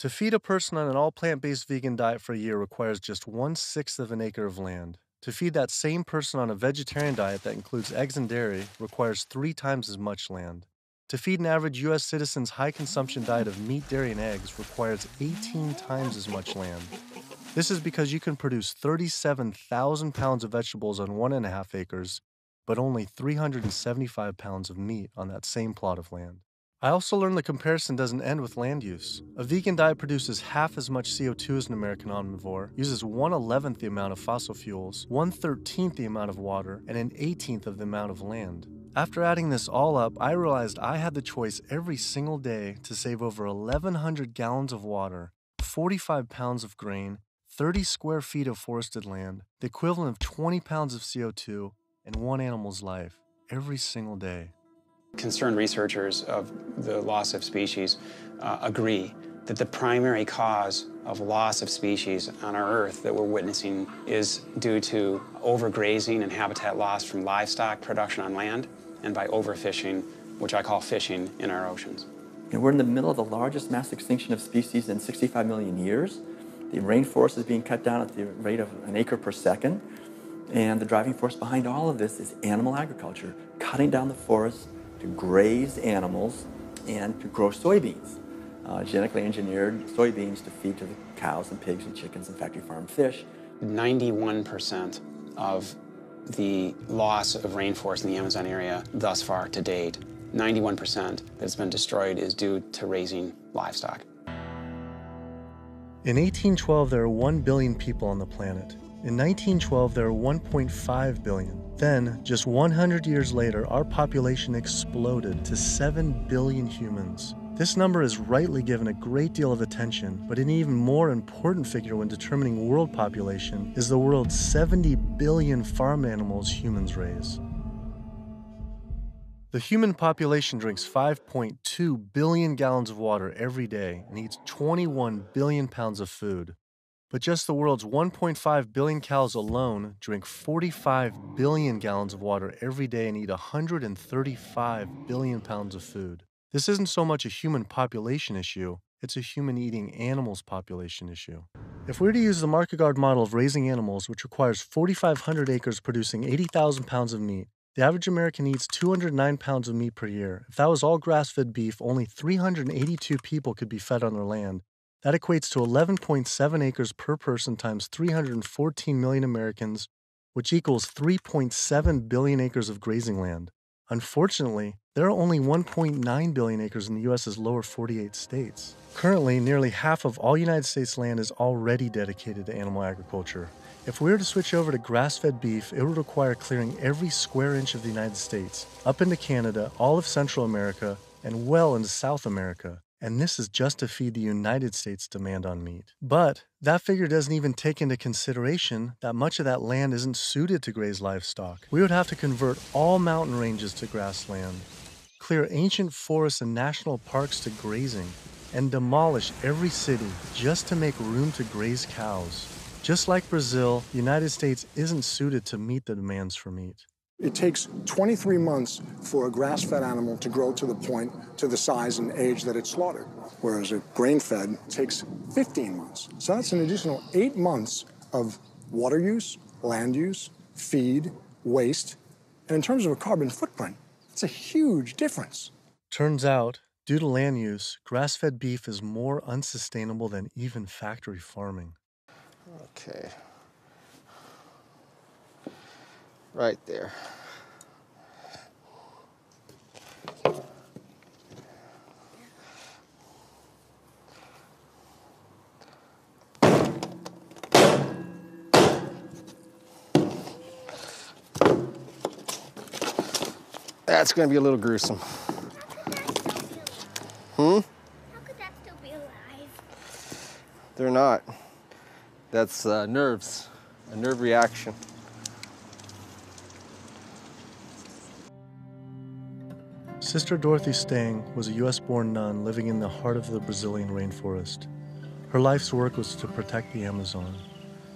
To feed a person on an all plant-based vegan diet for a year requires just 1/6 of an acre of land. To feed that same person on a vegetarian diet that includes eggs and dairy requires 3 times as much land. To feed an average U.S. citizen's high consumption diet of meat, dairy, and eggs requires 18 times as much land. This is because you can produce 37,000 pounds of vegetables on 1.5 acres, but only 375 pounds of meat on that same plot of land. I also learned the comparison doesn't end with land use. A vegan diet produces half as much CO2 as an American omnivore, uses 1/11th the amount of fossil fuels, 1/13th the amount of water, and an 18th of the amount of land. After adding this all up, I realized I had the choice every single day to save over 1,100 gallons of water, 45 pounds of grain, 30 square feet of forested land, the equivalent of 20 pounds of CO2, and one animal's life, every single day. Concerned researchers of the loss of species agree that the primary cause of loss of species on our Earth that we're witnessing is due to overgrazing and habitat loss from livestock production on land and by overfishing, which I call fishing, in our oceans. And we're in the middle of the largest mass extinction of species in 65 million years. The rainforest is being cut down at the rate of an acre per second. And the driving force behind all of this is animal agriculture, cutting down the forest to graze animals and to grow soybeans, genetically engineered soybeans to feed to the cows and pigs and chickens and factory farm fish. 91% of the loss of rainforest in the Amazon area thus far to date, 91% that's been destroyed is due to raising livestock. In 1812, there were 1 billion people on the planet. In 1912, there were 1.5 billion. Then, just 100 years later, our population exploded to 7 billion humans. This number is rightly given a great deal of attention, but an even more important figure when determining world population is the world's 70 billion farm animals humans raise. The human population drinks 5.2 billion gallons of water every day and eats 21 billion pounds of food. But just the world's 1.5 billion cows alone drink 45 billion gallons of water every day and eat 135 billion pounds of food. This isn't so much a human population issue, it's a human eating animals population issue. If we were to use the market guard model of raising animals, which requires 4,500 acres producing 80,000 pounds of meat, the average American eats 209 pounds of meat per year. If that was all grass-fed beef, only 382 people could be fed on their land. That equates to 11.7 acres per person times 314 million Americans, which equals 3.7 billion acres of grazing land. Unfortunately, there are only 1.9 billion acres in the U.S.'s lower 48 states. Currently, nearly half of all United States land is already dedicated to animal agriculture. If we were to switch over to grass-fed beef, it would require clearing every square inch of the United States, up into Canada, all of Central America, and well into South America. And this is just to feed the United States' demand on meat. But that figure doesn't even take into consideration that much of that land isn't suited to graze livestock. We would have to convert all mountain ranges to grassland, clear ancient forests and national parks to grazing, and demolish every city just to make room to graze cows. Just like Brazil, the United States isn't suited to meet the demands for meat. It takes 23 months for a grass-fed animal to grow to the size and age that it's slaughtered, whereas a grain-fed takes 15 months. So that's an additional 8 months of water use, land use, feed, waste, and in terms of a carbon footprint, it's a huge difference. Turns out, due to land use, grass-fed beef is more unsustainable than even factory farming. Okay. Right there. That's going to be a little gruesome. How could that still be alive? They're not. That's nerves, a nerve reaction. Sister Dorothy Stang was a U.S.-born nun living in the heart of the Brazilian rainforest. Her life's work was to protect the Amazon.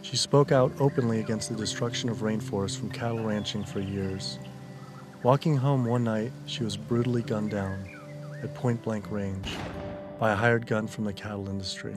She spoke out openly against the destruction of rainforests from cattle ranching for years. Walking home one night, she was brutally gunned down at point-blank range. by a hired gun from the cattle industry.